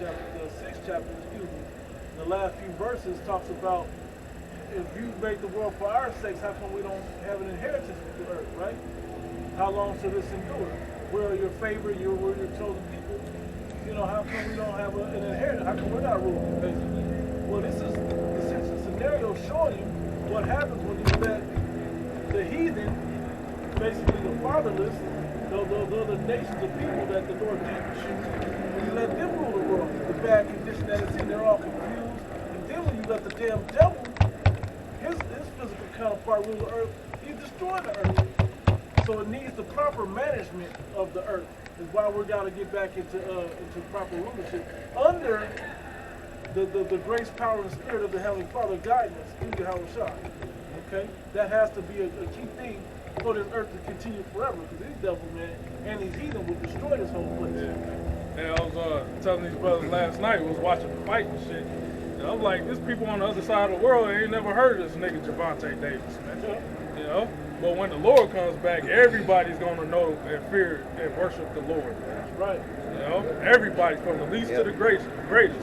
in the last few verses talks about if you made the world for our sakes, how come we don't have an inheritance with the earth, right? How long shall this endure? We're your favorite, we're your chosen people. You know, how come we don't have an inheritance? How come we're not ruling, basically? Well, this is essentially a scenario showing you what happens when you let the heathen, basically the fatherless, the other nations of people that the Lord didn't choose, when you let them rule the world, the bad condition that it's in, they're all confused. And then when you let the damn devil, his physical counterpart rule the earth, he's destroying the earth. So it needs the proper management of the earth. Is why we're got to get back into proper rulership under the grace, power, and spirit of the Heavenly Father guiding us through Yahawashi. Okay, that has to be a key thing for this earth to continue forever. Because these devils, man, and these heathen will destroy this whole place. Yeah, I was telling these brothers last night, was watching the fight and shit. And I'm like, there's people on the other side of the world that ain't never heard of this nigga Javante Davis, man. You know? But when the Lord comes back, everybody's going to know and fear and worship the Lord, man. That's right. You know? Everybody, from the least to the greatest,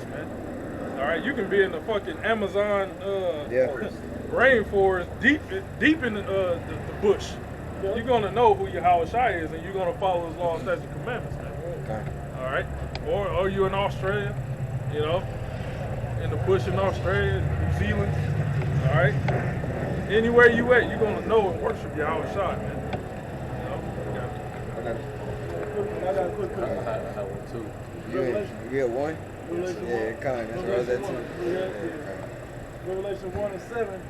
man. All right? You can be in the fucking Amazon rainforest, deep in the bush. Yeah. You're going to know who Yahawashi is, and you're going to follow his laws, statutes, and commandments, man. Okay. All right? Or you're in Australia, you know? In the bush in Australia, New Zealand, all right? Anywhere you at, you're gonna know and worship Yahawashi, man. You know? I got a quick question. I have one too. You get one? Revelation Yeah, 1. kind of. That's what I was at too. Revelation 1 and 7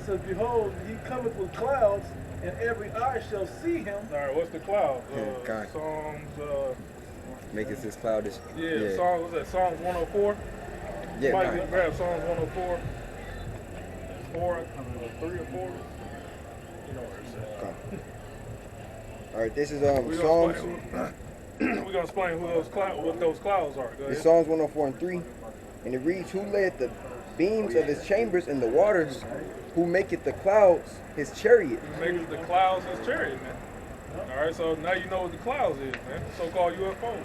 says, "Behold, he cometh with clouds, and every eye shall see him." All right, what's the cloud? God. Psalms. Make it this cloudish. Psalms. Was that Psalms 104? Yeah, Somebody kind. grab Psalms 104. 4, 3 or 4. You know where it's at. Okay. All right, this is We're Psalms. gonna explain what those clouds are. Go ahead. It's Psalms 104 and 3, and it reads, "Who layeth the beams of his chambers in the waters? Who maketh the clouds his chariot?" Who maketh the clouds his chariot, man. All right, so now you know what the clouds is, man. So-called UFOs.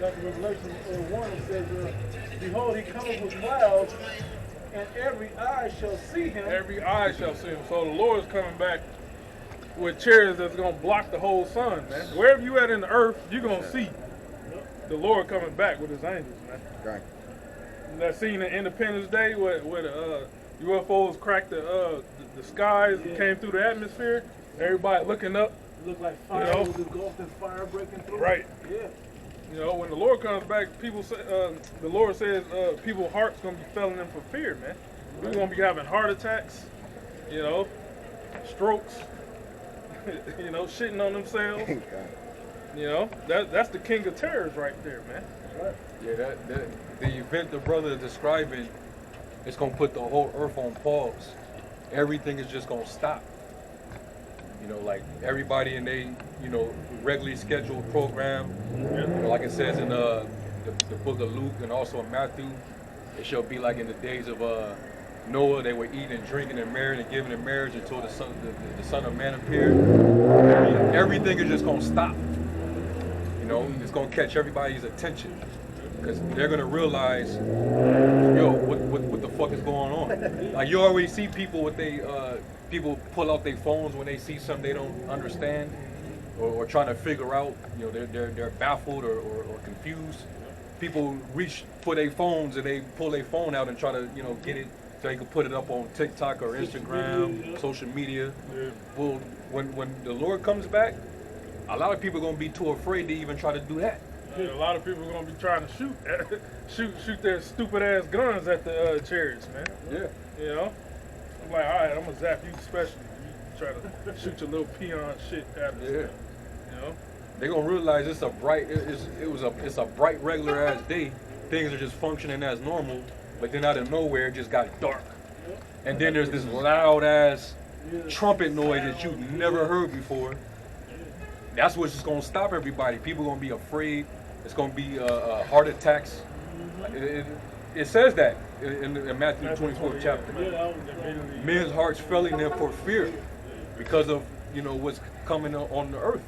That's Revelation 1. It says, "Behold, he cometh with clouds, and every eye shall see him." Every eye shall see him. So the Lord is coming back with chariots that's going to block the whole sun, man. Wherever you at in the earth, you're going to see the Lord coming back with his angels, man. Right. That scene in Independence Day where the UFOs cracked the skies and came through the atmosphere. Everybody looking up. It looked like fire was engulfed in fire breaking through. Right. Yeah. You know, when the Lord comes back, people say, the Lord says people's hearts going to be failing them for fear, man. We're going to be having heart attacks, you know, strokes, you know, shitting on themselves. You know, that's the king of terrors right there, man. Right. Yeah, the event the brother is describing, it's gonna put the whole earth on pause. Everything is just gonna stop. You know, like everybody in they, you know, regularly scheduled program. You know, like it says in the book of Luke and also in Matthew, it shall be like in the days of Noah. They were eating and drinking and married and giving in marriage until the son of man appeared. I mean, everything is just gonna stop. You know, it's gonna catch everybody's attention because they're gonna realize, yo, what the fuck is going on? Like you already see people with people pull out their phones when they see something they don't understand or trying to figure out. You know, they're baffled or confused. People reach for their phones and they pull their phone out and try to, you know, get it so they can put it up on TikTok or Instagram, social media. Well, when the Lord comes back, a lot of people are gonna be too afraid to even try to do that. Yeah, a lot of people are gonna be trying to shoot their stupid ass guns at the chariots, man. Yeah. You know, I'm like, all right, I'm gonna zap you especially. You try to shoot your little peon shit at us. Yeah. You know, They're gonna realize it's a bright regular ass day. Things are just functioning as normal, but then out of nowhere it just got dark. And then there's this loud ass trumpet noise that you've never heard before. That's what's just gonna stop everybody. People gonna be afraid. It's gonna be heart attacks. It says that in Matthew 24th chapter. Men's hearts failing them for fear because of, you know, what's coming on the earth.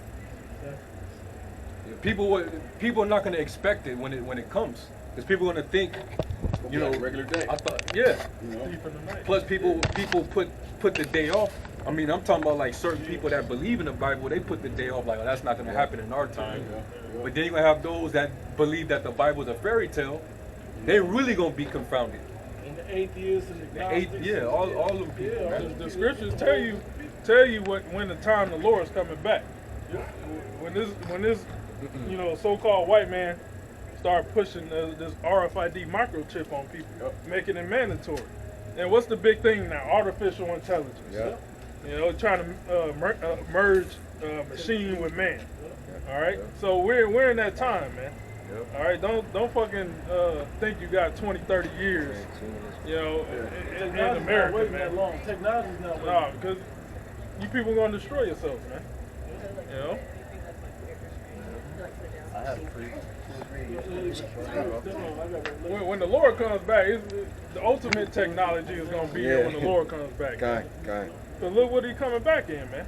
You people are not gonna expect it when it comes, because people are gonna think, you know, regular day. I thought, yeah. You know? Deep in the night. Plus, people put the day off. I mean, I'm talking about like certain people that believe in the Bible. They put the day off, like, oh, that's not gonna happen in our time. But then you're gonna have those that believe that the Bible is a fairy tale. They really gonna be confounded. And the atheists and the agnostics. Yeah, all of them people. Yeah, man. The scriptures tell you when the time the Lord is coming back. When this you know, so-called white man start pushing this RFID microchip on people, making it mandatory. And what's the big thing now? Artificial intelligence. Yeah. You know, trying to merge machine with man. All right. So we're in that time, man. Yep. All right. Don't fucking think you got 20, 30 years. You know, in Technology's America, not waiting man. that long. Technology's not waiting. No, because you people gonna destroy yourselves, man. You know. I have three. When the Lord comes back, the ultimate technology is gonna be here when the Lord comes back. Guy. But look what he's coming back in, man.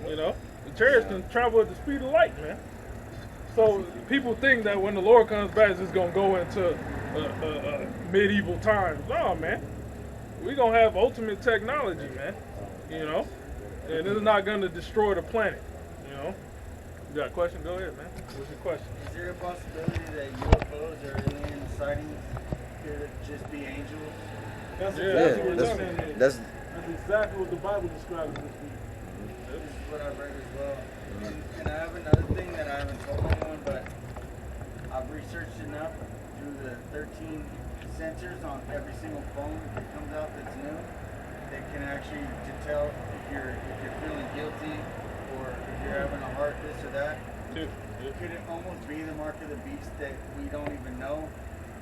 You know, the chariots can travel at the speed of light, man. So people think that when the Lord comes back, it's just gonna go into medieval times. No, man. We're gonna have ultimate technology, man. You know, and it's not gonna destroy the planet. You know. You got a question? Go ahead, man. What's your question? Is there a possibility that UFOs or alien sightings could just be angels? That's Yeah, exactly what that's- it's saying. that's- That's exactly what the Bible describes it as being. This is what I've read as well. And I have another thing that I haven't told anyone, but I've researched enough through the 13 sensors on every single phone that comes out that's new that can actually tell if you're feeling guilty or if you're having a heart, this or that. Could it almost be the mark of the beast that we don't even know,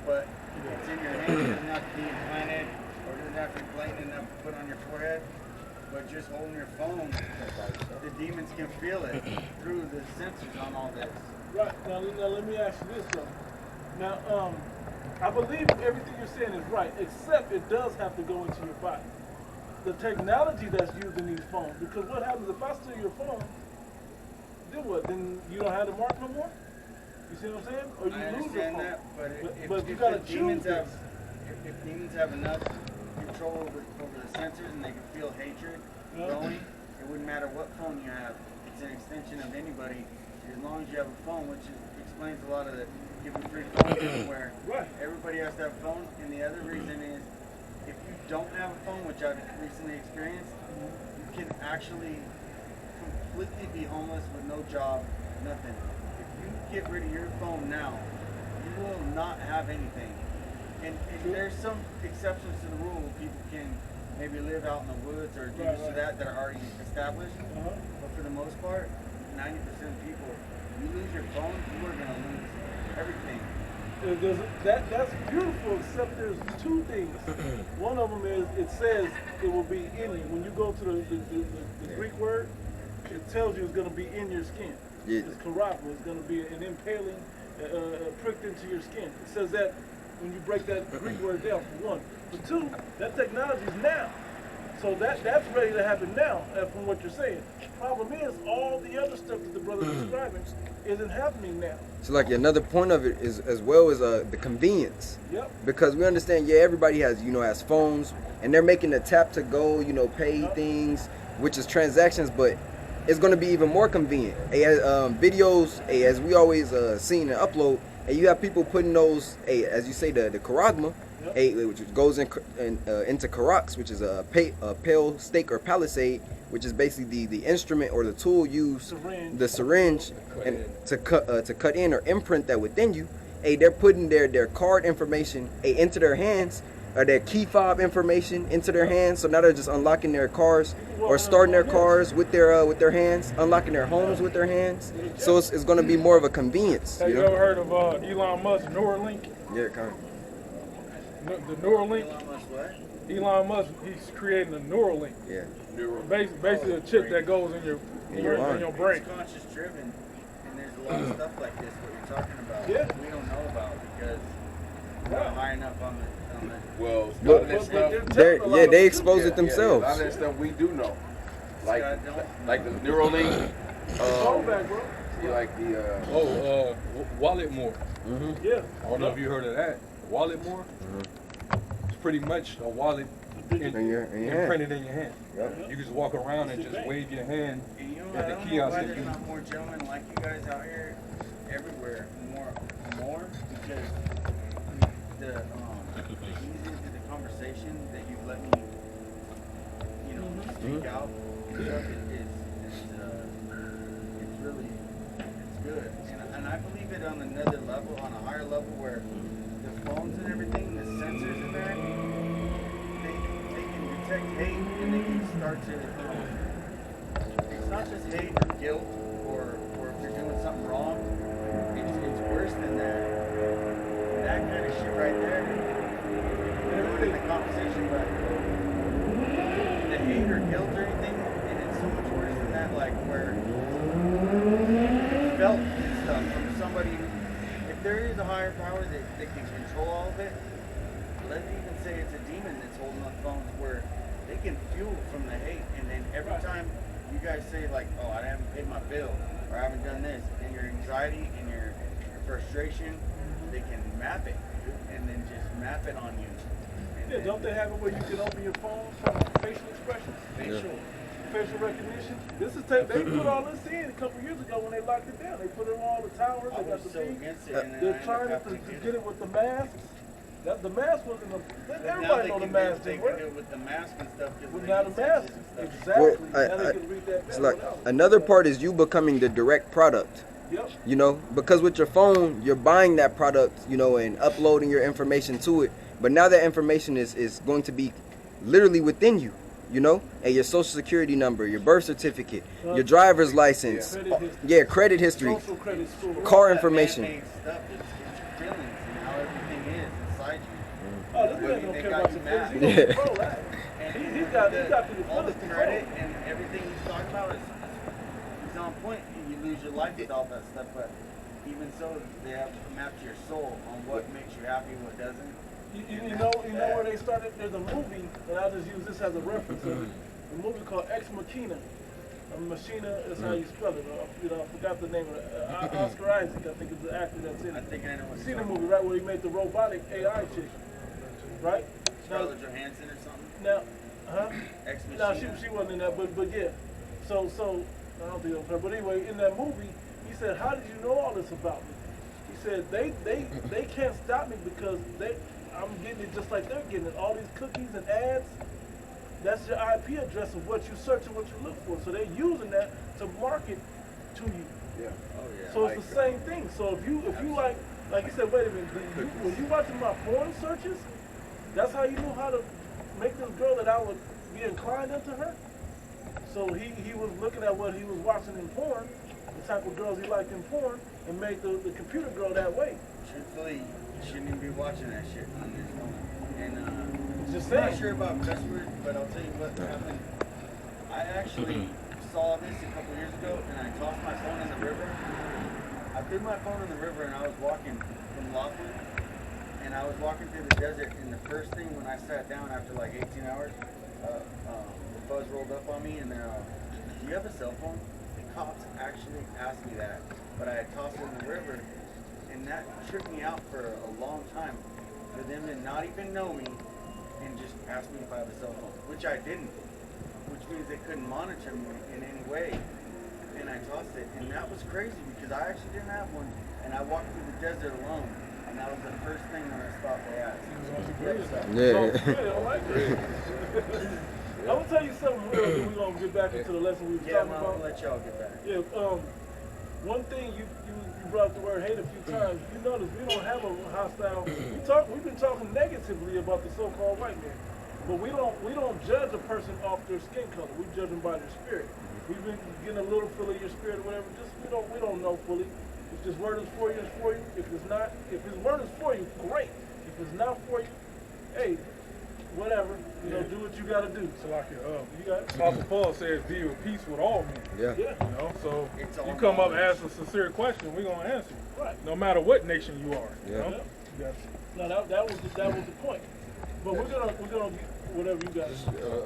but it's in your hand? It doesn't have to be implanted or it doesn't have to be blatant enough to put on your forehead, but just holding your phone, the demons can feel it through the sensors on all this. Right. Now let me ask you this, though. Now, I believe everything you're saying is right, except it does have to go into your body. The technology that's used in these phones, because what happens if I steal your phone, then what? Then you don't have the mark no more? You see what I'm saying? Or you I lose your understand phone. that, But you if gotta the choose demons this. if demons have enough control over the sensors and they can feel hatred going, it wouldn't matter what phone you have. It's an extension of anybody, as long as you have a phone, which explains a lot of the giving free phones everywhere. Right. Everybody has to have a phone, and the other reason is if you don't have a phone, which I've recently experienced, you can actually completely be homeless with no job, nothing. If you get rid of your phone now, you will not have anything. And there's some exceptions to the rule. People can maybe live out in the woods or do this or that are already established. But for the most part, 90% of people, you lose your phone, you are going to lose everything. That's beautiful, except there's two things. One of them is it says it will be in you. When you go to the Greek word, it tells you it's going to be in your skin. Yeah. It's karapa. It's going to be an impaling pricked into your skin. It says that when you break that Greek word down, for one. For two, that technology is now. So that's ready to happen now, from what you're saying. Problem is, all the other stuff that the brother's describing isn't happening now. So like another point of it is as well as the convenience. Yep. Because we understand, everybody has phones and they're making a tap to go, pay things, which is transactions, but it's going to be even more convenient. Videos, as we always seen and upload, and you have people putting those, as you say, the charagma, which goes into karox, which is a pale stake or palisade, which is basically the instrument or the tool used, the syringe, and to cut in or imprint that within you. They're putting their card information into their hands, or their key fob information into their hands. So now they're just unlocking their cars or starting their cars with their hands, unlocking their homes with their hands. So it's going to be more of a convenience. Have you ever heard of Elon Musk Neuralink? Yeah, kind of. The Neuralink. Elon Musk what? Elon Musk, he's creating a Neuralink. Yeah. Basically a chip that goes in your brain. It's conscious driven, and there's a lot of stuff like this, what you're talking about, Yeah. we don't know about because we're not high enough on the Well, a lot Look, of that stuff. they expose it A lot of themselves. that stuff we do know. Like I don't. the Neuralink. Phone back, bro. You like the Wallet More. Yeah. I don't know if you heard of that. Wallet More. It's pretty much a wallet in your hand. imprinted in your hand. Yep. You can just walk around and just wave your hand And you know, at I the don't know kiosk. why and there's you- not more gentlemen like you guys out here everywhere. More because the easier to the conversation that you let me, you know, speak out. Stuff it's really good, and I believe it on another level, on a higher level, where the phones and everything, the sensors in there, they can detect hate, and they can start to. It's not just hate or guilt, or if you're doing something wrong. It's worse than that. That kind of shit right there. They're ruining the conversation, but the hate or guilt or anything, and it's so much worse than that. Like where you felt stuff from somebody. If there is a higher power that can control all of it, let's even say it's a demon that's holding on phones where they can fuel from the hate, and then every time you guys say like, oh, I haven't paid my bill, or I haven't done this, and your anxiety and your frustration, they can map it, and then just map it on you. And Yeah, don't they have it where you can open your phone from facial expressions? Facial recognition. This is they put all this in a couple years ago when they locked it down. They put it on all the towers. I They got was the so thing. against it, and then They're I trying ended up to having to get it with the masks. The mask wasn't a. But now Everybody they know the can mask they didn't can work. do it with the mask and stuff. 'Cause Well, they now use the mask, sensors and stuff. exactly. Well, now they can read that It's bill like without. another part is you becoming the direct product. Yep. You know, because with your phone, you're buying that product, you know, and uploading your information to it. But now that information is going to be literally within you, you know, and your social security number, your birth certificate, your driver's license, Credit history. yeah, credit history, Social credit score. car That information. man-made stuff, it's feelings and how everything is inside you. Oh, this Well, man don't they care got about you your mad. feelings. He don't control that. And He got to the all the fullest credit control. and everything he's talking about is on point. You lose your life with all that stuff, but even so, they have mapped your soul on what makes you happy, what doesn't. You know where they started? There's a movie, and I'll just use this as a reference of it. A movie called Ex Machina. Machina is how you spell it. I forgot the name of it. Oscar Isaac, I think is the actor that's in I it. think I know what You seen you're the talking movie, right, where he made the robotic AI chick, right? about. Scarlett Johansson or something? Now, huh? Ex No, Machina? she wasn't in that, but yeah. So I don't think it was her. But anyway, in that movie, he said, "How did you know all this about me?" He said, "They can't stop me because I'm getting it just like they're getting it. All these cookies and ads, that's your IP address of what you search and what you look for. So they're using that to market to you. Oh, yeah. So it's the same thing. So if you like you said, wait a minute, when you watching my porn searches, that's how you know how to make this girl that I would be inclined into her. So he was looking at what he was watching in porn, the type of girls he liked in porn, and made the computer girl that way. Truthfully, you shouldn't even be watching that shit on your phone. And Just I'm not saying. sure about cuss words, but I'll tell you what happened. I actually saw this a couple years ago, and I tossed my phone in the river. I threw my phone in the river, and I was walking from Laughlin, and I was walking through the desert, and the first thing when I sat down after like 18 hours, the fuzz rolled up on me, and they're do you have a cell phone? The cops actually asked me that, but I had tossed it in the river, and that tripped me out for a long time, for them to not even know me, and just ask me if I have a cell phone, which I didn't, which means they couldn't monitor me in any way. And I tossed it, and that was crazy because I actually didn't have one, and I walked through the desert alone, and that was the first thing when I stopped they asked. Yeah. I don't like that. I'm gonna tell you something real, then we're gonna get back into the lesson we were Yeah, talking man, about. I'll let y'all get back. Yeah, one thing you brought up the word hate a few times. You notice we don't have a hostile. We've been talking negatively about the so-called white man, but we don't judge a person off their skin color. We judge them by their spirit. We've been getting a little feel of your spirit or whatever. Just we don't know fully. If this word is for you, it's for you. If it's not, if his word is for you, great. If it's not for you, hey, whatever. Do what you gotta do. So like You got it. Apostle Paul says, "Be at peace with all men." Yeah. Yeah. You know, so It's all you come up and knowledge. ask a sincere question, we're gonna answer you, Right. no matter what nation you are. You Yeah. know? Yeah. No, that was the point. But we're gonna get whatever you got.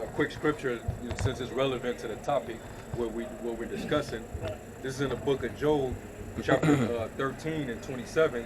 A quick scripture, since it's relevant to the topic. what we're discussing. This is in the book of Job, chapter 13 and 27.